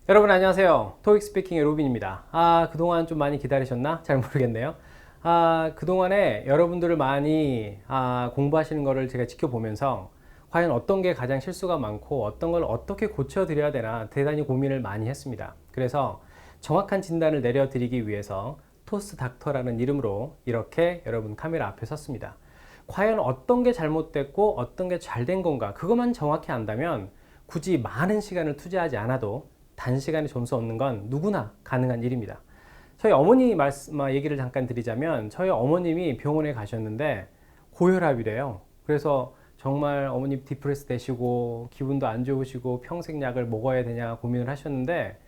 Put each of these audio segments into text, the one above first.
여러분 안녕하세요. 토익 스피킹의 로빈입니다. 그동안 좀 많이 기다리셨나? 잘 모르겠네요. 그동안에 여러분들을 많이 공부하시는 거를 제가 지켜보면서 과연 어떤 게 가장 실수가 많고 어떤 걸 어떻게 고쳐드려야 되나 대단히 고민을 많이 했습니다. 그래서 정확한 진단을 내려드리기 위해서 토스 닥터라는 이름으로 이렇게 여러분 카메라 앞에 섰습니다. 과연 어떤 게 잘못됐고 어떤 게 잘 된 건가 그것만 정확히 안다면 굳이 많은 시간을 투자하지 않아도 단시간에 점수 얻는 건 누구나 가능한 일입니다. 저희 어머니 얘기를 잠깐 드리자면 저희 어머님이 병원에 가셨는데 고혈압이래요. 그래서 정말 어머님 디프레스 되시고 기분도 안 좋으시고 평생 약을 먹어야 되냐 고민을 하셨는데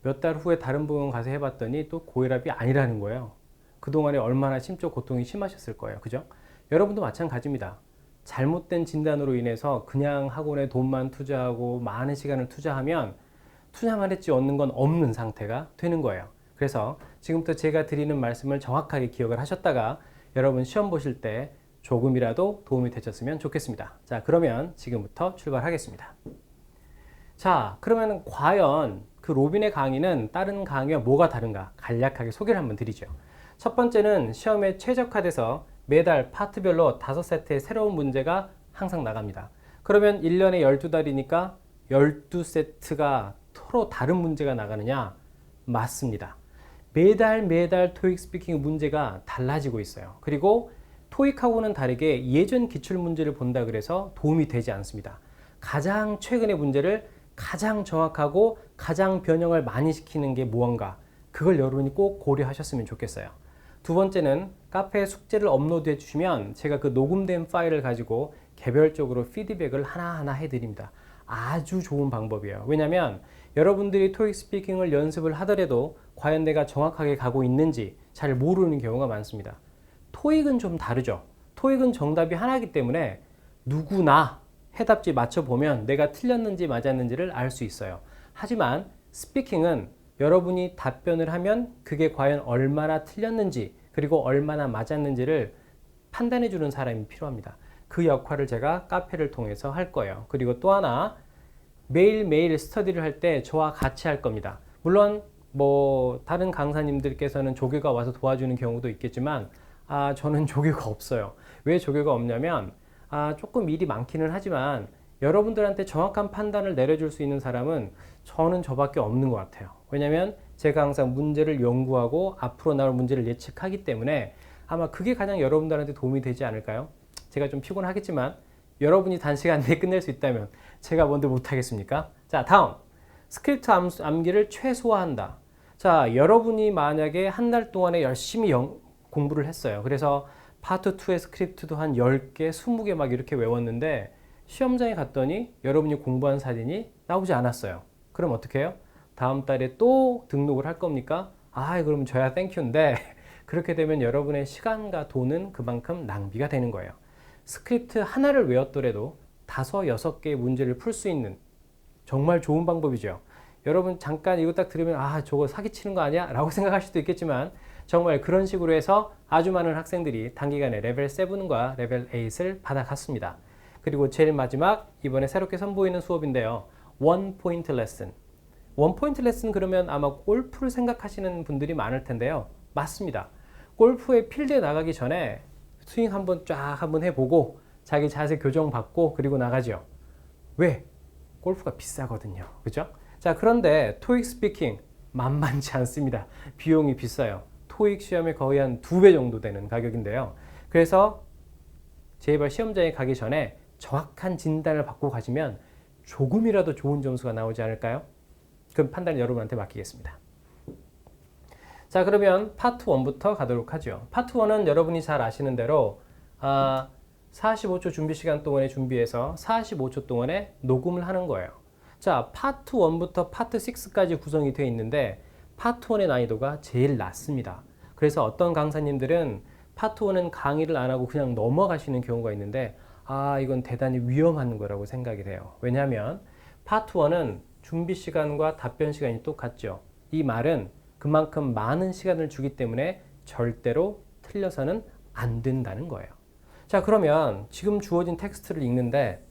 몇 달 후에 다른 병원 가서 해봤더니 또 고혈압이 아니라는 거예요. 그동안에 얼마나 심적 고통이 심하셨을 거예요. 그죠? 여러분도 마찬가지입니다. 잘못된 진단으로 인해서 그냥 학원에 돈만 투자하고 많은 시간을 투자하면 투자만 했지 얻는 건 없는 상태가 되는 거예요. 그래서 지금부터 제가 드리는 말씀을 정확하게 기억을 하셨다가 여러분 시험 보실 때 조금이라도 도움이 되셨으면 좋겠습니다. 자, 그러면 지금부터 출발하겠습니다. 자, 그러면 과연 그 로빈의 강의는 다른 강의와 뭐가 다른가 간략하게 소개를 한번 드리죠. 첫 번째는 시험에 최적화돼서 매달 파트별로 5세트의 새로운 문제가 항상 나갑니다. 그러면 1년에 12달이니까 12세트가 서로 다른 문제가 나가느냐? 맞습니다. 매달 토익 스피킹 문제가 달라지고 있어요. 그리고 토익하고는 다르게 예전 기출 문제를 본다 그래서 도움이 되지 않습니다. 가장 최근의 문제를 가장 정확하고 가장 변형을 많이 시키는 게 무언가 그걸 여러분이 꼭 고려하셨으면 좋겠어요. 두 번째는 카페에 숙제를 업로드해 주시면 제가 그 녹음된 파일을 가지고 개별적으로 피드백을 하나하나 해드립니다. 아주 좋은 방법이에요. 왜냐하면 여러분들이 토익 스피킹을 연습을 하더라도 과연 내가 정확하게 가고 있는지 잘 모르는 경우가 많습니다. 토익은 좀 다르죠. 토익은 정답이 하나이기 때문에 누구나 해답지 맞춰보면 내가 틀렸는지 맞았는지를 알 수 있어요. 하지만 스피킹은 여러분이 답변을 하면 그게 과연 얼마나 틀렸는지 그리고 얼마나 맞았는지를 판단해 주는 사람이 필요합니다. 그 역할을 제가 카페를 통해서 할 거예요. 그리고 또 하나 매일매일 스터디를 할 때 저와 같이 할 겁니다. 물론 다른 강사님들께서는 조교가 와서 도와주는 경우도 있겠지만 저는 조교가 없어요. 왜 조교가 없냐면 조금 일이 많기는 하지만 여러분들한테 정확한 판단을 내려줄 수 있는 사람은 저는 저밖에 없는 것 같아요. 왜냐하면 제가 항상 문제를 연구하고 앞으로 나올 문제를 예측하기 때문에 아마 그게 가장 여러분들한테 도움이 되지 않을까요? 제가 좀 피곤하겠지만 여러분이 단시간 내에 끝낼 수 있다면 제가 뭔데 못하겠습니까? 자, 다음 스크립트 암기를 최소화한다. 자, 여러분이 만약에 한 달 동안에 열심히 공부를 했어요. 그래서 파트 2의 스크립트도 한 10개, 20개 막 이렇게 외웠는데 시험장에 갔더니 여러분이 공부한 사진이 나오지 않았어요. 그럼 어떻게 해요? 다음 달에 또 등록을 할 겁니까? 그럼 저야 땡큐인데 그렇게 되면 여러분의 시간과 돈은 그만큼 낭비가 되는 거예요. 스크립트 하나를 외웠더라도 5, 6개의 문제를 풀 수 있는 정말 좋은 방법이죠. 여러분 잠깐 이거 딱 들으면 저거 사기치는 거 아니야? 라고 생각할 수도 있겠지만 정말 그런 식으로 해서 아주 많은 학생들이 단기간에 레벨 7과 레벨 8을 받아갔습니다. 그리고 제일 마지막 이번에 새롭게 선보이는 수업인데요. 원 포인트 레슨. 원 포인트 레슨 그러면 아마 골프를 생각하시는 분들이 많을 텐데요. 맞습니다. 골프의 필드에 나가기 전에 스윙 한번 해보고 자기 자세 교정 받고 그리고 나가죠. 왜? 골프가 비싸거든요. 그죠? 자, 그런데 토익 스피킹 만만치 않습니다. 비용이 비싸요. 토익 시험에 거의 한 2배 정도 되는 가격인데요. 그래서 제발 시험장에 가기 전에 정확한 진단을 받고 가시면 조금이라도 좋은 점수가 나오지 않을까요? 그럼 판단은 여러분한테 맡기겠습니다. 자, 그러면 파트 1부터 가도록 하죠. 파트 1은 여러분이 잘 아시는 대로 45초 준비 시간 동안에 준비해서 45초 동안에 녹음을 하는 거예요. 자, 파트 1부터 파트 6까지 구성이 되어 있는데 파트 1의 난이도가 제일 낮습니다. 그래서 어떤 강사님들은 파트 1은 강의를 안 하고 그냥 넘어가시는 경우가 있는데 이건 대단히 위험한 거라고 생각이 돼요. 왜냐하면 파트 1은 준비 시간과 답변 시간이 똑같죠. 이 말은 그만큼 많은 시간을 주기 때문에 절대로 틀려서는 안 된다는 거예요. 자, 그러면 지금 주어진 텍스트를 읽는데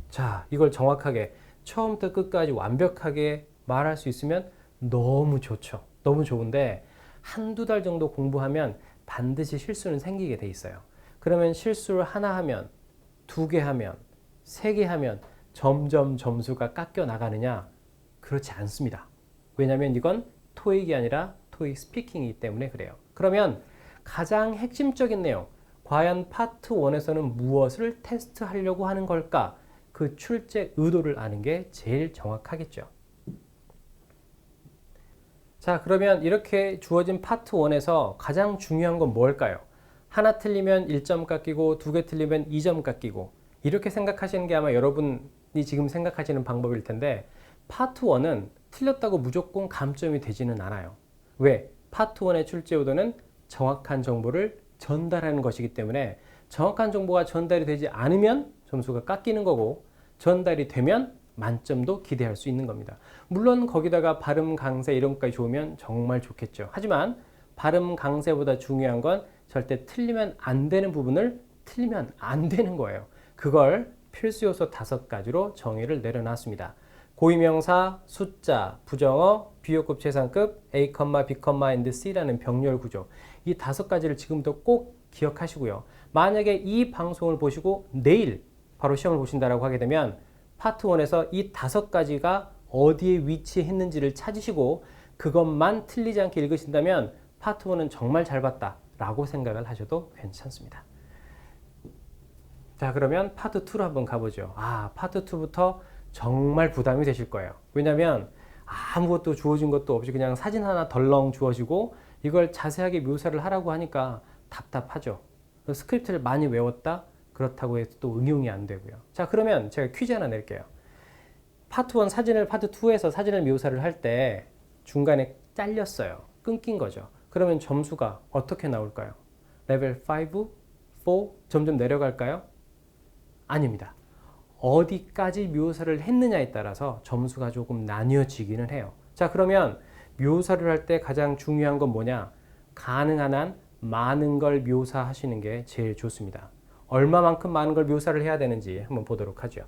자, 이걸 정확하게 처음부터 끝까지 완벽하게 말할 수 있으면 너무 좋죠. 너무 좋은데 한두 달 정도 공부하면 반드시 실수는 생기게 돼 있어요. 그러면 실수를 하나 하면, 두 개 하면, 세 개 하면 점점 점수가 깎여 나가느냐? 그렇지 않습니다. 왜냐하면 이건 토익이 아니라 토익 스피킹이기 때문에 그래요. 그러면 가장 핵심적인 내용, 과연 파트 1에서는 무엇을 테스트하려고 하는 걸까? 그 출제 의도를 아는 게 제일 정확하겠죠. 자, 그러면 이렇게 주어진 파트 1에서 가장 중요한 건 뭘까요? 하나 틀리면 1점 깎이고 두 개 틀리면 2점 깎이고 이렇게 생각하시는 게 아마 여러분이 지금 생각하시는 방법일 텐데 파트 1은 틀렸다고 무조건 감점이 되지는 않아요. 왜? 파트 1의 출제 의도는 정확한 정보를 전달하는 것이기 때문에 정확한 정보가 전달이 되지 않으면 점수가 깎이는 거고 전달이 되면 만점도 기대할 수 있는 겁니다. 물론 거기다가 발음 강세 이런 것까지 좋으면 정말 좋겠죠. 하지만 발음 강세보다 중요한 건 절대 틀리면 안 되는 부분을 틀리면 안 되는 거예요. 그걸 필수 요소 5가지로 정의를 내려놨습니다. 고유명사, 숫자, 부정어, 비교급, 최상급, A, B, and C라는 병렬 구조. 이 5가지를 지금부터 꼭 기억하시고요. 만약에 이 방송을 보시고 내일 바로 시험을 보신다라고 하게 되면 파트 1에서 이 5가지가 어디에 위치했는지를 찾으시고 그것만 틀리지 않게 읽으신다면 파트 1은 정말 잘 봤다 라고 생각을 하셔도 괜찮습니다. 자, 그러면 파트 2로 한번 가보죠. 파트 2부터 정말 부담이 되실 거예요. 왜냐면 아무것도 주어진 것도 없이 그냥 사진 하나 덜렁 주어지고 이걸 자세하게 묘사를 하라고 하니까 답답하죠. 스크립트를 많이 외웠다? 그렇다고 해서 또 응용이 안 되고요. 자, 그러면 제가 퀴즈 하나 낼게요. 파트 1 사진을 파트 2에서 사진을 묘사를 할 때 중간에 잘렸어요. 끊긴 거죠. 그러면 점수가 어떻게 나올까요? 레벨 5, 4 점점 내려갈까요? 아닙니다. 어디까지 묘사를 했느냐에 따라서 점수가 조금 나뉘어지기는 해요. 자, 그러면 묘사를 할 때 가장 중요한 건 뭐냐? 가능한 한 많은 걸 묘사하시는 게 제일 좋습니다. 얼마만큼 많은 걸 묘사를 해야 되는지 한번 보도록 하죠.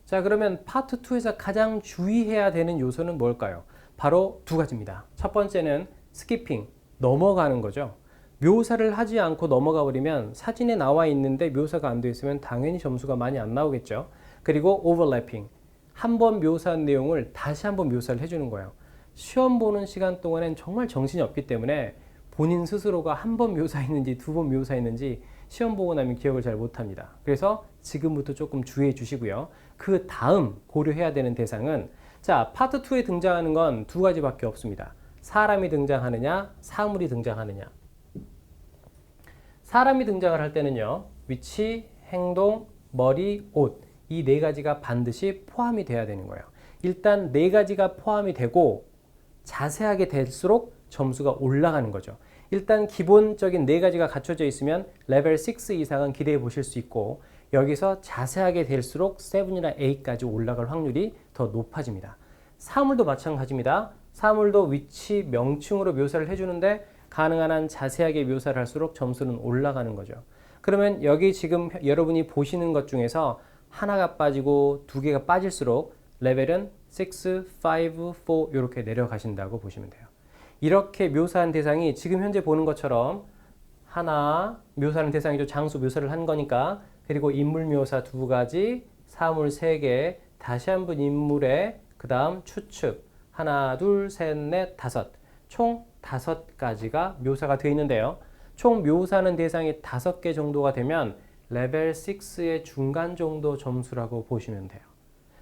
자, 그러면 파트 2에서 가장 주의해야 되는 요소는 뭘까요? 바로 2가지입니다. 첫 번째는 스키핑, 넘어가는 거죠. 묘사를 하지 않고 넘어가 버리면 사진에 나와 있는데 묘사가 안 되어 있으면 당연히 점수가 많이 안 나오겠죠. 그리고 오버래핑, 한번 묘사한 내용을 다시 한번 묘사를 해주는 거예요. 시험 보는 시간 동안엔 정말 정신이 없기 때문에 본인 스스로가 한 번 묘사했는지 두 번 묘사했는지 시험 보고 나면 기억을 잘 못합니다. 그래서 지금부터 조금 주의해 주시고요. 그 다음 고려해야 되는 대상은 자, 파트 2에 등장하는 건 2가지밖에 없습니다. 사람이 등장하느냐, 사물이 등장하느냐. 사람이 등장을 할 때는요, 위치, 행동, 머리, 옷, 이 4가지가 반드시 포함이 돼야 되는 거예요. 일단 4가지가 포함이 되고 자세하게 될수록 점수가 올라가는 거죠. 일단 기본적인 4가지가 갖춰져 있으면 레벨 6 이상은 기대해 보실 수 있고 여기서 자세하게 될수록 7이나 8까지 올라갈 확률이 더 높아집니다. 사물도 마찬가지입니다. 사물도 위치, 명칭으로 묘사를 해주는데 가능한 한 자세하게 묘사를 할수록 점수는 올라가는 거죠. 그러면 여기 지금 여러분이 보시는 것 중에서 하나가 빠지고 2개가 빠질수록 레벨은 6, 5, 4 이렇게 내려가신다고 보시면 돼요. 이렇게 묘사한 대상이 지금 현재 보는 것처럼 하나 묘사하는 대상이죠. 장소 묘사를 한 거니까. 그리고 인물 묘사 2가지, 사물 3개, 다시 한번 인물의 그 다음 추측 하나, 둘, 셋, 넷, 5 총 5가지가 묘사가 되어 있는데요. 총 묘사하는 대상이 5개 정도가 되면 레벨 6의 중간 정도 점수라고 보시면 돼요.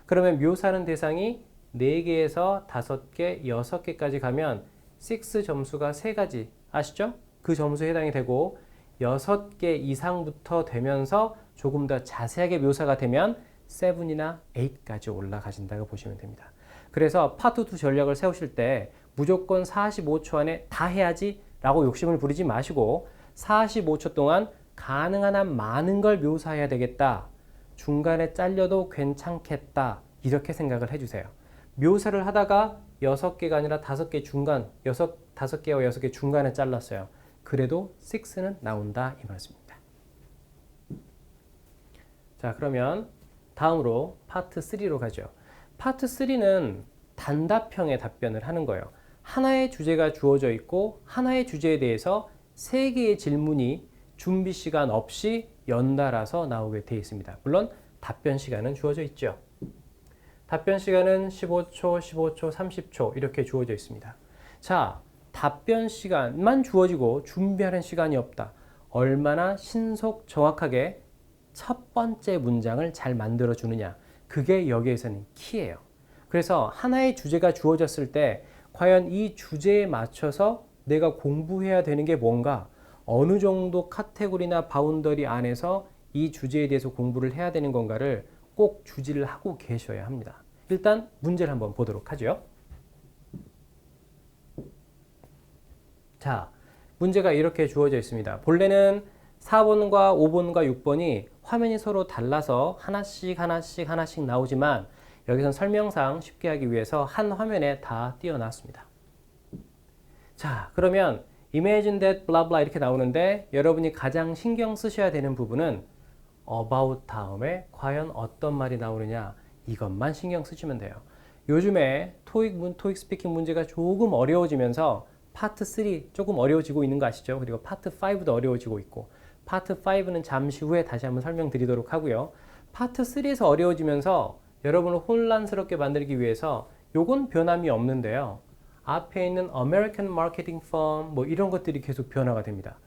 그러면 묘사하는 대상이 4개에서 5개, 6개까지 가면 6 점수가 3가지 아시죠? 그 점수에 해당이 되고 6개 이상부터 되면서 조금 더 자세하게 묘사가 되면 7이나 8까지 올라가신다고 보시면 됩니다. 그래서 파트 2 전략을 세우실 때 무조건 45초 안에 다 해야지 라고 욕심을 부리지 마시고 45초 동안 가능한 한 많은 걸 묘사해야 되겠다. 중간에 잘려도 괜찮겠다. 이렇게 생각을 해주세요. 묘사를 하다가 6개가 아니라 5개 중간, 5개와 6개 중간에 잘랐어요. 그래도 6는 나온다 이 말씀입니다. 자, 그러면 다음으로 파트 3로 가죠. 파트 3는 단답형의 답변을 하는 거예요. 하나의 주제가 주어져 있고 하나의 주제에 대해서 3개의 질문이 준비 시간 없이 연달아서 나오게 되어 있습니다. 물론 답변 시간은 주어져 있죠. 답변 시간은 15초, 15초, 30초 이렇게 주어져 있습니다. 자, 답변 시간만 주어지고 준비하는 시간이 없다. 얼마나 신속 정확하게 첫 번째 문장을 잘 만들어 주느냐. 그게 여기에서는 키예요. 그래서 하나의 주제가 주어졌을 때 과연 이 주제에 맞춰서 내가 공부해야 되는 게 뭔가, 어느 정도 카테고리나 바운더리 안에서 이 주제에 대해서 공부를 해야 되는 건가를 꼭 주지를 하고 계셔야 합니다. 일단 문제를 한번 보도록 하죠. 자, 문제가 이렇게 주어져 있습니다. 본래는 4번과 5번과 6번이 화면이 서로 달라서 하나씩 나오지만 여기선 설명상 쉽게 하기 위해서 한 화면에 다 띄워놨습니다. 자, 그러면 imagine that blah blah 이렇게 나오는데 여러분이 가장 신경 쓰셔야 되는 부분은 about 다음에 과연 어떤 말이 나오느냐, 이것만 신경 쓰시면 돼요. 요즘에 토익 스피킹 문제가 조금 어려워지면서 파트 3 조금 어려워지고 있는 거 아시죠? 그리고 파트 5도 어려워지고 있고, 파트 5는 잠시 후에 다시 한번 설명드리도록 하고요. 파트 3에서 어려워지면서 여러분을 혼란스럽게 만들기 위해서 요건 변함이 없는데요. 앞에 있는 American Marketing Firm 뭐 이런 것들이 계속 변화가 됩니다.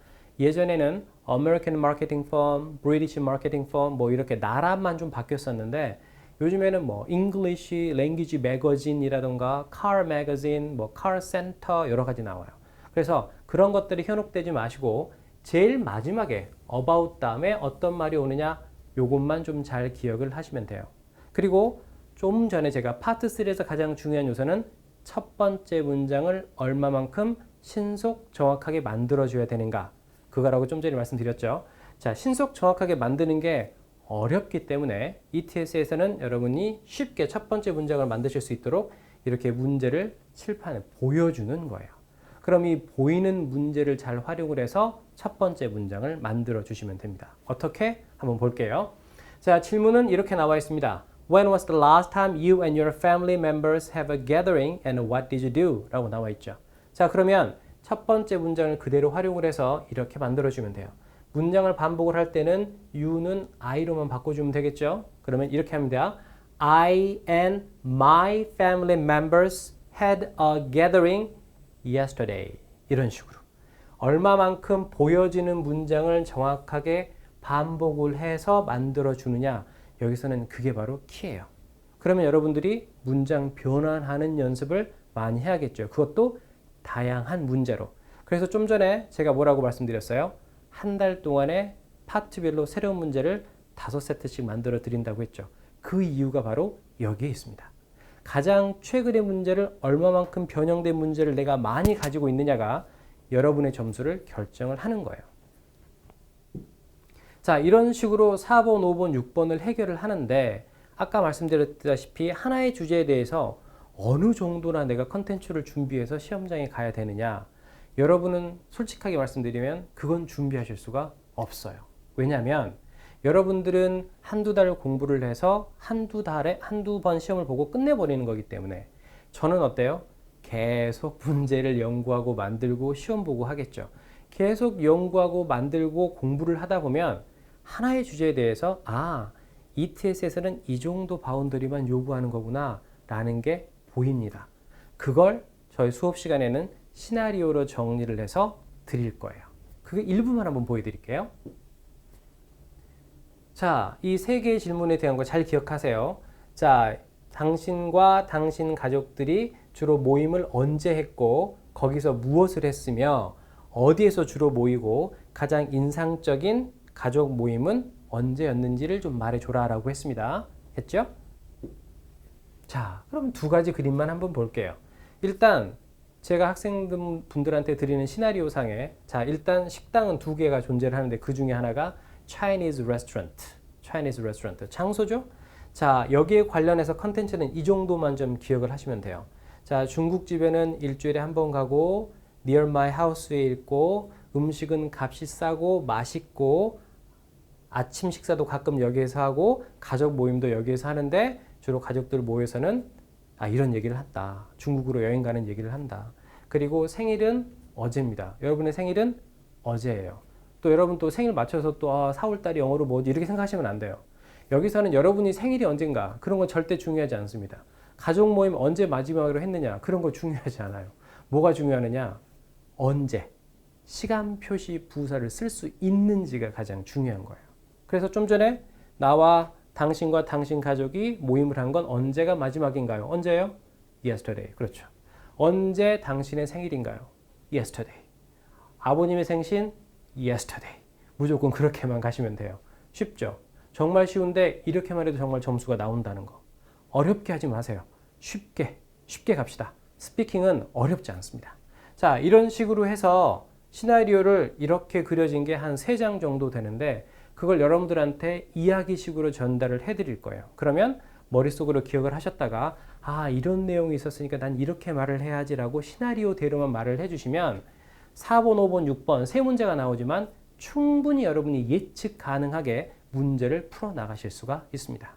예전에는 American Marketing Firm, British Marketing Firm 뭐 이렇게 나라만 좀 바뀌었었는데 요즘에는 뭐 English Language Magazine이라던가 Car Magazine, 뭐 Car Center 여러 가지 나와요. 그래서 그런 것들이 현혹되지 마시고 제일 마지막에 about 다음에 어떤 말이 오느냐, 요것만 좀 잘 기억을 하시면 돼요. 그리고 좀 전에 제가 파트 3에서 가장 중요한 요소는 첫 번째 문장을 얼마만큼 신속 정확하게 만들어줘야 되는가, 그거라고 좀 전에 말씀드렸죠. 자, 신속 정확하게 만드는 게 어렵기 때문에 ETS에서는 여러분이 쉽게 첫 번째 문장을 만드실 수 있도록 이렇게 문제를 칠판에 보여주는 거예요. 그럼 이 보이는 문제를 잘 활용을 해서 첫 번째 문장을 만들어 주시면 됩니다. 어떻게? 한번 볼게요. 자, 질문은 이렇게 나와 있습니다. When was the last time you and your family members have a gathering and what did you do? 라고 나와 있죠. 자, 그러면 첫 번째 문장을 그대로 활용을 해서 이렇게 만들어 주면 돼요. 문장을 반복을 할 때는 you는 I로만 바꿔주면 되겠죠. 그러면 이렇게 하면 돼요. I and my family members had a gathering yesterday. 이런 식으로. 얼마만큼 보여지는 문장을 정확하게 반복을 해서 만들어 주느냐. 여기서는 그게 바로 키예요. 그러면 여러분들이 문장 변환하는 연습을 많이 해야겠죠. 그것도 다양한 문제로. 그래서 좀 전에 제가 뭐라고 말씀드렸어요? 한 달 동안에 파트별로 새로운 문제를 5세트씩 만들어 드린다고 했죠. 그 이유가 바로 여기에 있습니다. 가장 최근의 문제를 얼마만큼 변형된 문제를 내가 많이 가지고 있느냐가 여러분의 점수를 결정을 하는 거예요. 자, 이런 식으로 4번, 5번, 6번을 해결을 하는데 아까 말씀드렸다시피 하나의 주제에 대해서 어느 정도나 내가 컨텐츠를 준비해서 시험장에 가야 되느냐, 여러분은 솔직하게 말씀드리면 그건 준비하실 수가 없어요. 왜냐하면 여러분들은 한두 달 공부를 해서 한두 번 시험을 보고 끝내버리는 거기 때문에 저는 어때요? 계속 문제를 연구하고 만들고 시험 보고 하겠죠. 계속 연구하고 만들고 공부를 하다 보면 하나의 주제에 대해서 ETS에서는 이 정도 바운더리만 요구하는 거구나 라는 게 보입니다. 그걸 저희 수업 시간에는 시나리오로 정리를 해서 드릴 거예요. 그게 일부만 한번 보여드릴게요. 자, 이 3개의 질문에 대한 거 잘 기억하세요. 자, 당신과 당신 가족들이 주로 모임을 언제 했고 거기서 무엇을 했으며 어디에서 주로 모이고 가장 인상적인 가족 모임은 언제였는지를 좀 말해줘라 라고 했습니다. 했죠? 자, 그럼 2가지 그림만 한번 볼게요. 일단 제가 학생분들한테 드리는 시나리오 상에, 자, 일단 식당은 2개가 존재를 하는데 그 중에 하나가 Chinese restaurant, 장소죠? 자, 여기에 관련해서 컨텐츠는 이 정도만 좀 기억을 하시면 돼요. 자, 중국집에는 일주일에 한 번 가고 near my house에 있고 음식은 값이 싸고 맛있고 아침 식사도 가끔 여기에서 하고 가족 모임도 여기에서 하는데 주로 가족들 모여서는 이런 얘기를 한다. 중국으로 여행 가는 얘기를 한다. 그리고 생일은 어제입니다. 여러분의 생일은 어제예요. 또 여러분 또 생일 맞춰서 또 4월달이 영어로 뭐지 이렇게 생각하시면 안 돼요. 여기서는 여러분이 생일이 언젠가 그런 건 절대 중요하지 않습니다. 가족 모임 언제 마지막으로 했느냐 그런 거 중요하지 않아요. 뭐가 중요하느냐 언제 시간 표시 부사를 쓸 수 있는지가 가장 중요한 거예요. 그래서 좀 전에 나와 당신과 당신 가족이 모임을 한 건 언제가 마지막인가요? 언제요? Yesterday. 그렇죠. 언제 당신의 생일인가요? Yesterday. 아버님의 생신? Yesterday. 무조건 그렇게만 가시면 돼요. 쉽죠? 정말 쉬운데 이렇게만 해도 정말 점수가 나온다는 거. 어렵게 하지 마세요. 쉽게 갑시다. 스피킹은 어렵지 않습니다. 자, 이런 식으로 해서 시나리오를 이렇게 그려진 게 한 3장 정도 되는데 그걸 여러분들한테 이야기식으로 전달을 해드릴 거예요. 그러면 머릿속으로 기억을 하셨다가 이런 내용이 있었으니까 난 이렇게 말을 해야지라고 시나리오대로만 말을 해주시면 4번, 5번, 6번 세 문제가 나오지만 충분히 여러분이 예측 가능하게 문제를 풀어 나가실 수가 있습니다.